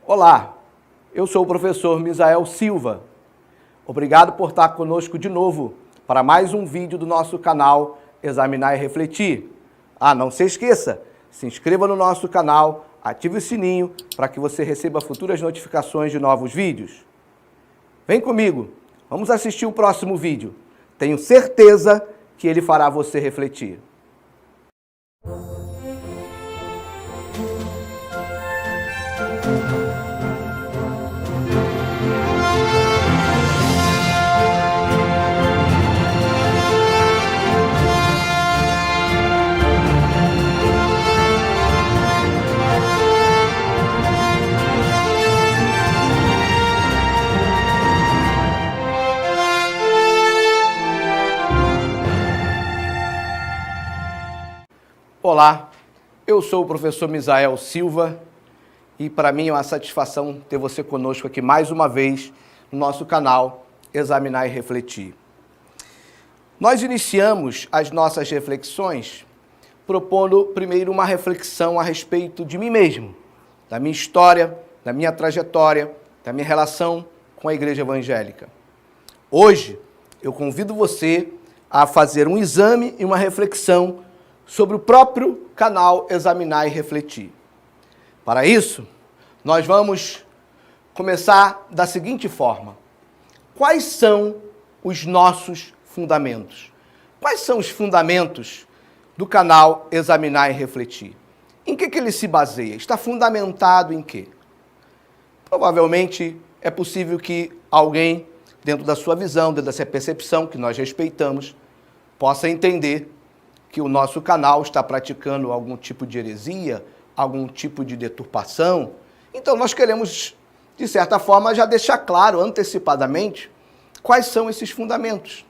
Olá, eu sou o professor Misael Silva. Obrigado por estar conosco de novo para mais um vídeo do nosso canal Examinar e Refletir. Não se esqueça, se inscreva no nosso canal, ative o sininho para que você receba futuras notificações de novos vídeos. Vem comigo, vamos assistir o próximo vídeo. Tenho certeza que ele fará você refletir. Olá, eu sou o professor Misael Silva e para mim é uma satisfação ter você conosco aqui mais uma vez no nosso canal Examinar e Refletir. Nós iniciamos as nossas reflexões propondo primeiro uma reflexão a respeito de mim mesmo, da minha história, da minha trajetória, da minha relação com a Igreja Evangélica. Hoje eu convido você a fazer um exame e uma reflexão sobre o próprio canal Examinar e Refletir. Para isso, nós vamos começar da seguinte forma. Quais são os nossos fundamentos? Quais são os fundamentos do canal Examinar e Refletir? Em que ele se baseia? Está fundamentado em quê? Provavelmente é possível que alguém, dentro da sua visão, dentro da sua percepção, que nós respeitamos, possa entender que o nosso canal está praticando algum tipo de heresia, algum tipo de deturpação. Então nós queremos, de certa forma, já deixar claro antecipadamente quais são esses fundamentos,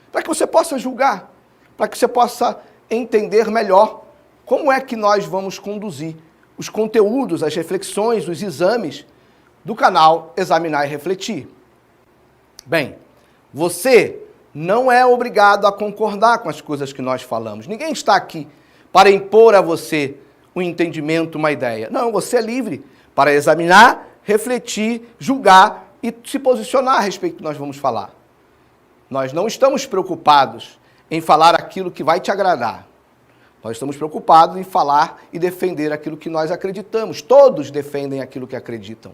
para que você possa julgar, para que você possa entender melhor como é que nós vamos conduzir os conteúdos, as reflexões, os exames do canal Examinar e Refletir. Bem, você não é obrigado a concordar com as coisas que nós falamos. Ninguém está aqui para impor a você um entendimento, uma ideia. Não, você é livre para examinar, refletir, julgar e se posicionar a respeito do que nós vamos falar. Nós não estamos preocupados em falar aquilo que vai te agradar. Nós estamos preocupados em falar e defender aquilo que nós acreditamos. Todos defendem aquilo que acreditam.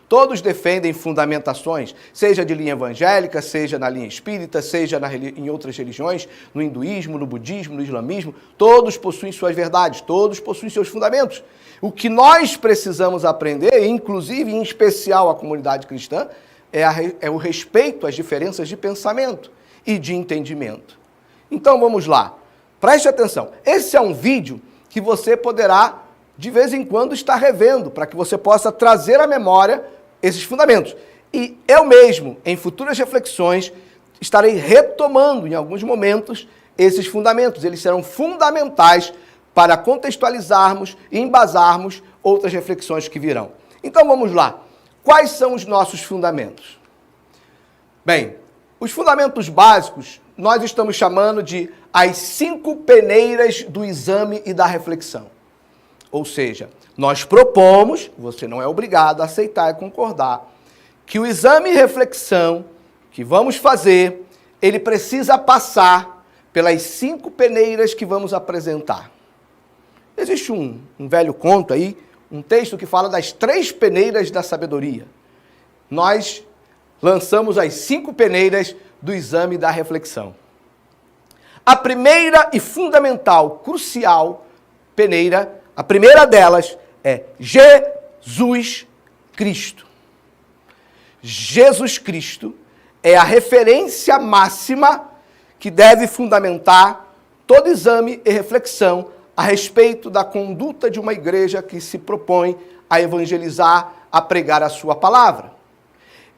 Todos defendem fundamentações, seja de linha evangélica, seja na linha espírita, seja em outras religiões, no hinduísmo, no budismo, no islamismo. Todos possuem suas verdades, todos possuem seus fundamentos. O que nós precisamos aprender, inclusive em especial a comunidade cristã, é o respeito às diferenças de pensamento e de entendimento. Então vamos lá, preste atenção. Esse é um vídeo que você poderá, de vez em quando, estar revendo, para que você possa trazer à memória esses fundamentos. E eu mesmo, em futuras reflexões, estarei retomando em alguns momentos esses fundamentos. Eles serão fundamentais para contextualizarmos e embasarmos outras reflexões que virão. Então vamos lá. Quais são os nossos fundamentos? Bem, os fundamentos básicos nós estamos chamando de as 5 peneiras do exame e da reflexão. Ou seja, nós propomos, você não é obrigado a aceitar e concordar, que o exame e reflexão que vamos fazer, ele precisa passar pelas 5 peneiras que vamos apresentar. Existe um velho conto aí, um texto que fala das 3 peneiras da sabedoria. Nós lançamos as 5 peneiras do exame e da reflexão. A primeira e fundamental, crucial peneira, a primeira delas é Jesus Cristo. Jesus Cristo é a referência máxima que deve fundamentar todo exame e reflexão a respeito da conduta de uma igreja que se propõe a evangelizar, a pregar a sua palavra.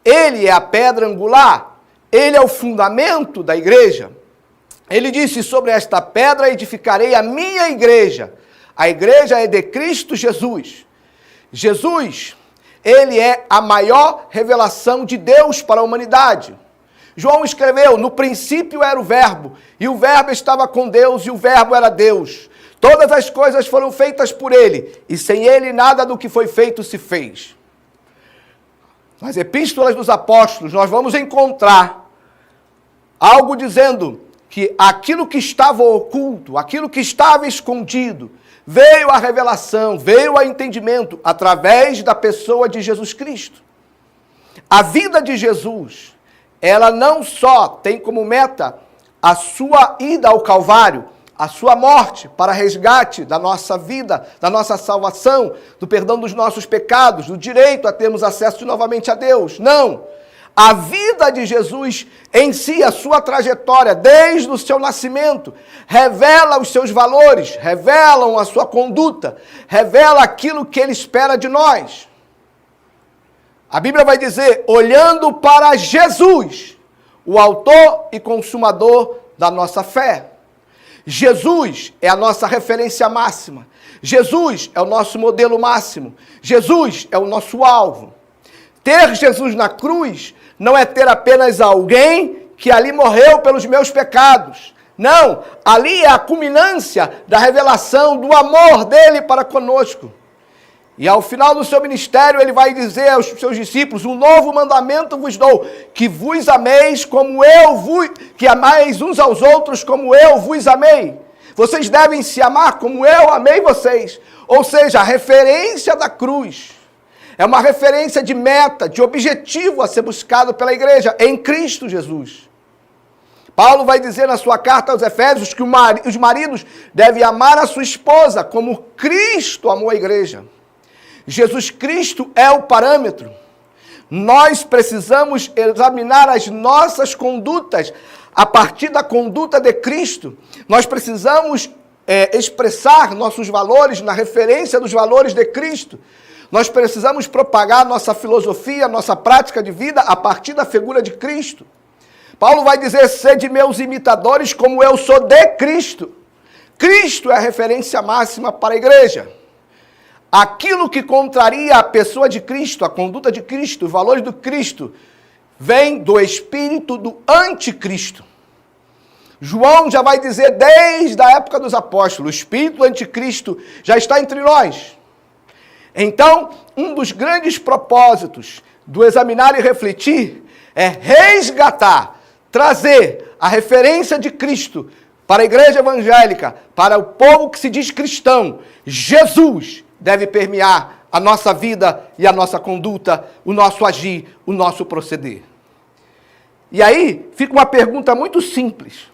Ele é a pedra angular, ele é o fundamento da igreja. Ele disse: sobre esta pedra edificarei a minha igreja. A igreja é de Cristo Jesus. Jesus, ele é a maior revelação de Deus para a humanidade. João escreveu: no princípio era o verbo, e o verbo estava com Deus, e o verbo era Deus. Todas as coisas foram feitas por ele, e sem ele nada do que foi feito se fez. nas epístolas dos apóstolos, nós vamos encontrar algo dizendo que aquilo que estava oculto, aquilo que estava escondido, veio a revelação, veio a entendimento através da pessoa de Jesus Cristo. A vida de Jesus, ela não só tem como meta a sua ida ao Calvário, a sua morte para resgate da nossa vida, da nossa salvação, do perdão dos nossos pecados, do direito a termos acesso novamente a Deus. Não! A vida de Jesus em si, a sua trajetória, desde o seu nascimento, revela os seus valores, revelam a sua conduta, revela aquilo que ele espera de nós. A Bíblia vai dizer, olhando para Jesus, o autor e consumador da nossa fé. Jesus é a nossa referência máxima. Jesus é o nosso modelo máximo. Jesus é o nosso alvo. Ter Jesus na cruz não é ter apenas alguém que ali morreu pelos meus pecados. Não, ali é a culminância da revelação do amor dele para conosco. E ao final do seu ministério, ele vai dizer aos seus discípulos, um novo mandamento vos dou, que vos ameis como que ameis uns aos outros como eu vos amei. Vocês devem se amar como eu amei vocês. Ou seja, a referência da cruz é uma referência de meta, de objetivo a ser buscado pela igreja em Cristo Jesus. Paulo vai dizer na sua carta aos Efésios que os maridos devem amar a sua esposa como Cristo amou a igreja. Jesus Cristo é o parâmetro. Nós precisamos examinar as nossas condutas a partir da conduta de Cristo. Nós precisamos expressar nossos valores na referência dos valores de Cristo. Nós precisamos propagar nossa filosofia, nossa prática de vida a partir da figura de Cristo. Paulo vai dizer, sede meus imitadores como eu sou de Cristo. Cristo é a referência máxima para a igreja. Aquilo que contraria a pessoa de Cristo, a conduta de Cristo, os valores do Cristo, vem do espírito do anticristo. João já vai dizer desde a época dos apóstolos, o espírito do anticristo já está entre nós. Então, um dos grandes propósitos do examinar e refletir é resgatar, trazer a referência de Cristo para a igreja evangélica, para o povo que se diz cristão. Jesus deve permear a nossa vida e a nossa conduta, o nosso agir, o nosso proceder. E aí fica uma pergunta muito simples.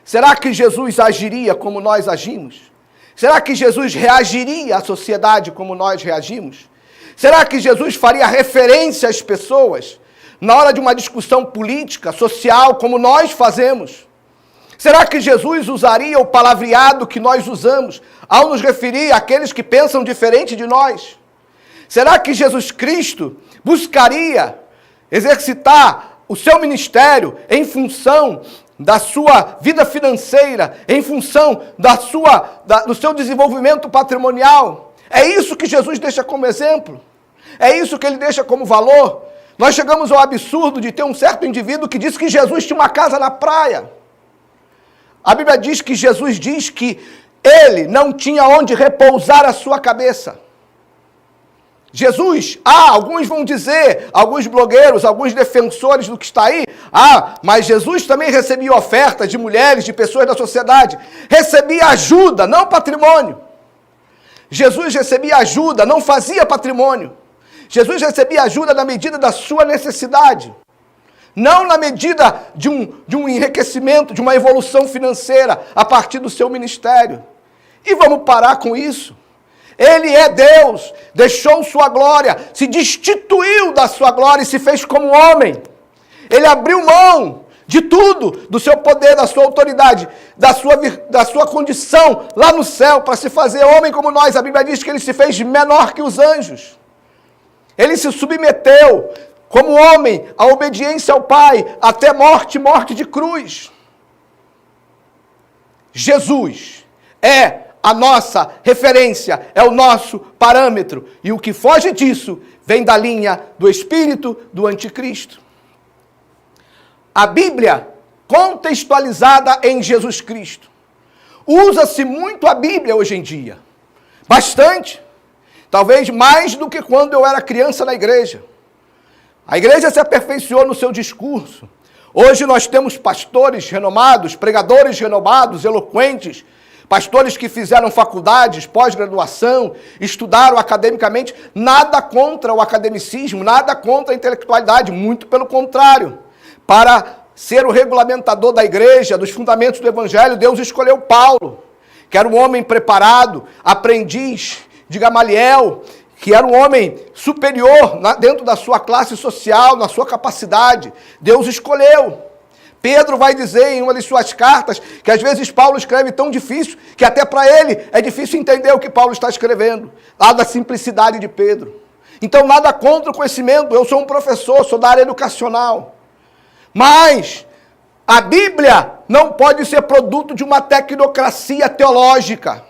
Será que Jesus agiria como nós agimos? Será que Jesus reagiria à sociedade como nós reagimos? Será que Jesus faria referência às pessoas na hora de uma discussão política, social, como nós fazemos? Será que Jesus usaria o palavreado que nós usamos ao nos referir àqueles que pensam diferente de nós? Será que Jesus Cristo buscaria exercitar o seu ministério em função da sua vida financeira, em função do seu desenvolvimento patrimonial? É isso que Jesus deixa como exemplo? É isso que ele deixa como valor? Nós chegamos ao absurdo de ter um certo indivíduo que disse que Jesus tinha uma casa na praia. A Bíblia diz que Jesus diz que ele não tinha onde repousar a sua cabeça. Jesus, alguns vão dizer, alguns blogueiros, alguns defensores do que está aí, mas Jesus também recebia ofertas de mulheres, de pessoas da sociedade, recebia ajuda, não patrimônio. Jesus recebia ajuda, não fazia patrimônio. Jesus recebia ajuda na medida da sua necessidade. Não na medida de um enriquecimento, de uma evolução financeira a partir do seu ministério. E vamos parar com isso. Ele é Deus, deixou sua glória, se destituiu da sua glória e se fez como homem. Ele abriu mão de tudo, do seu poder, da sua autoridade, da sua condição lá no céu para se fazer homem como nós. A Bíblia diz que ele se fez menor que os anjos. Ele se submeteu como homem, a obediência ao Pai, até morte de cruz. Jesus é a nossa referência, é o nosso parâmetro. E o que foge disso vem da linha do espírito do anticristo. A Bíblia, contextualizada em Jesus Cristo. Usa-se muito a Bíblia hoje em dia. Bastante. Talvez mais do que quando eu era criança na igreja. A igreja se aperfeiçoou no seu discurso. Hoje nós temos pastores renomados, pregadores renomados, eloquentes, pastores que fizeram faculdades, pós-graduação, estudaram academicamente. Nada contra o academicismo, nada contra a intelectualidade, muito pelo contrário. Para ser o regulamentador da igreja, dos fundamentos do evangelho, Deus escolheu Paulo, que era um homem preparado, aprendiz de Gamaliel, que era um homem superior dentro da sua classe social, na sua capacidade. Deus escolheu. Pedro vai dizer em uma de suas cartas que às vezes Paulo escreve tão difícil que até para ele é difícil entender o que Paulo está escrevendo, lá da simplicidade de Pedro. Então nada contra o conhecimento, eu sou um professor, sou da área educacional. Mas a Bíblia não pode ser produto de uma tecnocracia teológica.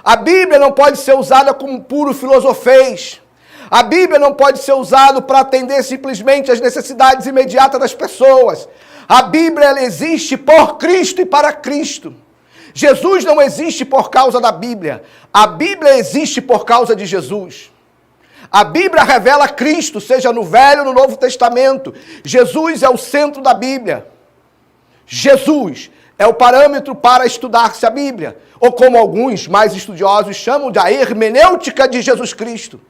A Bíblia não pode ser usada como puro filosofês. A Bíblia não pode ser usada para atender simplesmente às necessidades imediatas das pessoas. A Bíblia ela existe por Cristo e para Cristo. Jesus não existe por causa da Bíblia. A Bíblia existe por causa de Jesus. A Bíblia revela Cristo, seja no Velho ou no Novo Testamento. Jesus é o centro da Bíblia. Jesus é o parâmetro para estudar-se a Bíblia, ou como alguns mais estudiosos chamam de a hermenêutica de Jesus Cristo.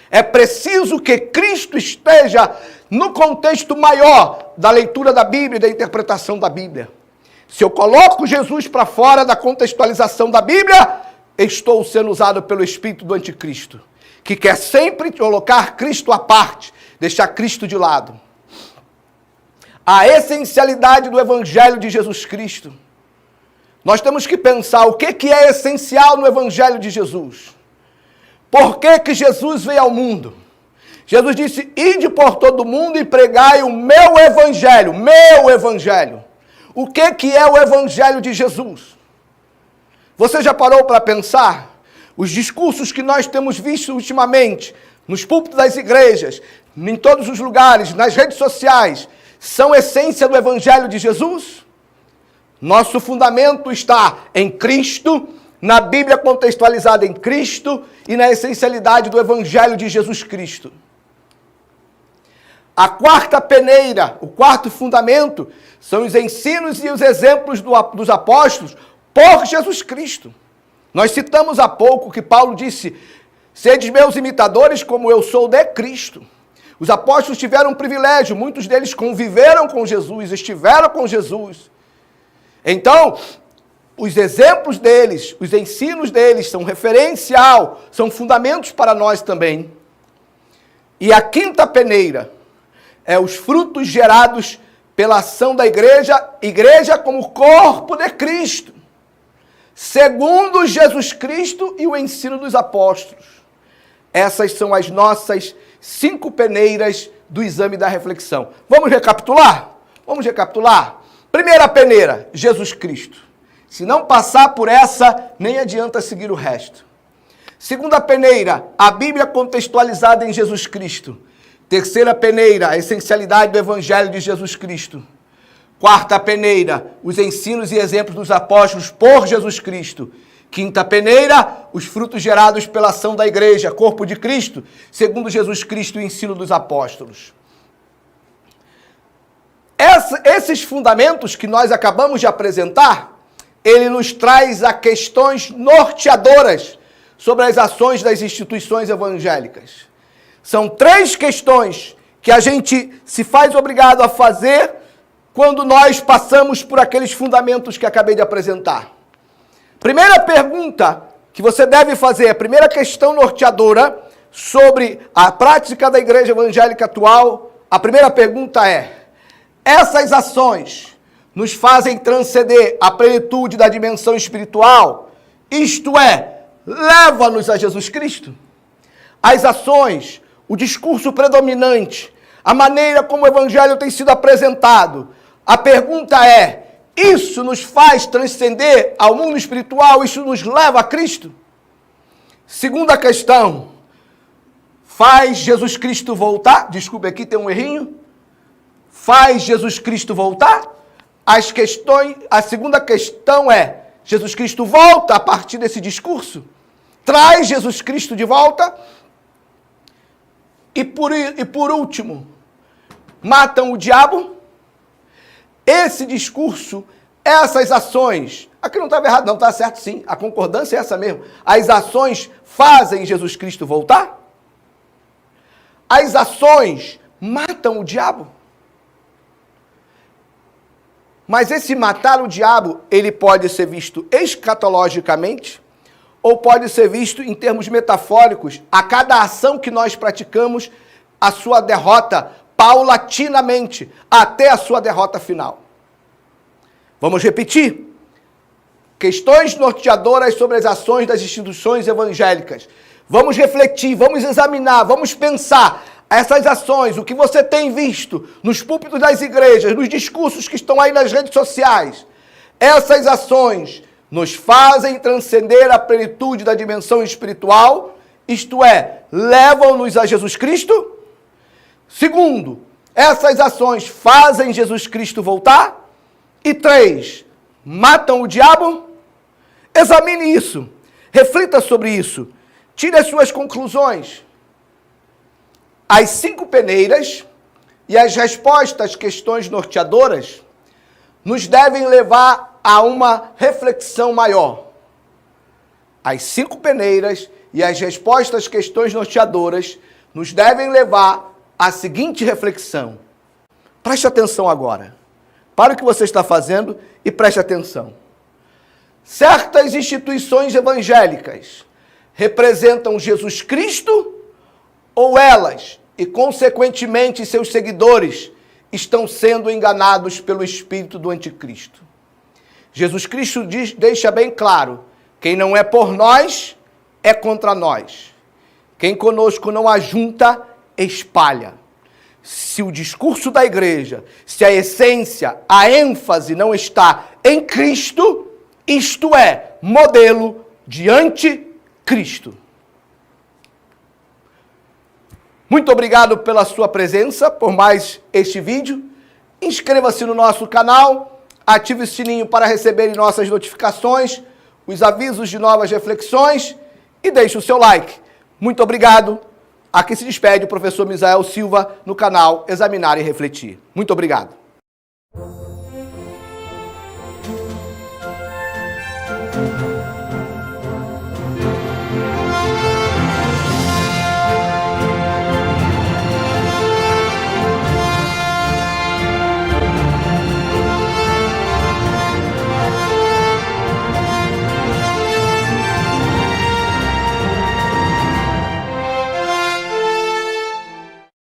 É preciso que Cristo esteja no contexto maior da leitura da Bíblia e da interpretação da Bíblia. Se eu coloco Jesus para fora da contextualização da Bíblia, estou sendo usado pelo espírito do anticristo, que quer sempre colocar Cristo à parte, deixar Cristo de lado. A essencialidade do Evangelho de Jesus Cristo. Nós temos que pensar o que é essencial no Evangelho de Jesus. Por que Jesus veio ao mundo? Jesus disse, ide por todo mundo e pregai o meu Evangelho, meu Evangelho. O que é o Evangelho de Jesus? Você já parou para pensar? Os discursos que nós temos visto ultimamente, nos púlpitos das igrejas, em todos os lugares, nas redes sociais, são essência do Evangelho de Jesus? Nosso fundamento está em Cristo, na Bíblia contextualizada em Cristo e na essencialidade do Evangelho de Jesus Cristo. A quarta peneira, o quarto fundamento, são os ensinos e os exemplos dos apóstolos por Jesus Cristo. Nós citamos há pouco que Paulo disse, sedes meus imitadores como eu sou de Cristo. Os apóstolos tiveram um privilégio, muitos deles conviveram com Jesus, estiveram com Jesus. Então, os exemplos deles, os ensinos deles são referencial, são fundamentos para nós também. E a quinta peneira é os frutos gerados pela ação da igreja como corpo de Cristo, segundo Jesus Cristo e o ensino dos apóstolos. Essas são as nossas 5 peneiras do exame da reflexão. Vamos recapitular? Vamos recapitular? Primeira peneira, Jesus Cristo. Se não passar por essa, nem adianta seguir o resto. Segunda peneira, a Bíblia contextualizada em Jesus Cristo. Terceira peneira, a essencialidade do Evangelho de Jesus Cristo. Quarta peneira, os ensinos e exemplos dos apóstolos por Jesus Cristo. Quinta peneira, os frutos gerados pela ação da igreja, corpo de Cristo, segundo Jesus Cristo e o ensino dos apóstolos. Esses fundamentos que nós acabamos de apresentar, ele nos traz a questões norteadoras sobre as ações das instituições evangélicas. São 3 questões que a gente se faz obrigado a fazer quando nós passamos por aqueles fundamentos que acabei de apresentar. Primeira pergunta que você deve fazer, a primeira questão norteadora sobre a prática da igreja evangélica atual, a primeira pergunta é, essas ações nos fazem transcender a plenitude da dimensão espiritual? Isto é, leva-nos a Jesus Cristo? As ações, o discurso predominante, a maneira como o evangelho tem sido apresentado, a pergunta é, isso nos faz transcender ao mundo espiritual? Isso nos leva a Cristo? Segunda questão, faz Jesus Cristo voltar? Desculpe, aqui tem um errinho. Faz Jesus Cristo voltar? A segunda questão é, Jesus Cristo volta a partir desse discurso? Traz Jesus Cristo de volta? E por último, matam o diabo? Esse discurso, essas ações, aqui não estava errado, não, está certo sim, a concordância é essa mesmo. As ações fazem Jesus Cristo voltar? As ações matam o diabo? Mas esse matar o diabo, ele pode ser visto escatologicamente ou pode ser visto em termos metafóricos, a cada ação que nós praticamos, a sua derrota paulatinamente, até a sua derrota final. Vamos repetir. Questões norteadoras sobre as ações das instituições evangélicas. Vamos refletir, vamos examinar, vamos pensar essas ações, o que você tem visto nos púlpitos das igrejas, nos discursos que estão aí nas redes sociais. Essas ações nos fazem transcender a plenitude da dimensão espiritual, isto é, levam-nos a Jesus Cristo. Segundo, essas ações fazem Jesus Cristo voltar. E 3, matam o diabo? Examine isso, reflita sobre isso, tire as suas conclusões. As 5 peneiras e as respostas às questões norteadoras nos devem levar a uma reflexão maior. As 5 peneiras e as respostas às questões norteadoras nos devem levar à seguinte reflexão. Preste atenção agora. Para o que você está fazendo e preste atenção. Certas instituições evangélicas representam Jesus Cristo ou elas, e consequentemente seus seguidores, estão sendo enganados pelo espírito do anticristo? Jesus Cristo deixa bem claro, quem não é por nós, é contra nós. Quem conosco não ajunta, espalha. Se o discurso da igreja, se a essência, a ênfase não está em Cristo, isto é, modelo de anticristo. Muito obrigado pela sua presença, por mais este vídeo. Inscreva-se no nosso canal, ative o sininho para receber nossas notificações, os avisos de novas reflexões e deixe o seu like. Muito obrigado. Aqui se despede o professor Misael Silva no canal Examinar e Refletir. Muito obrigado.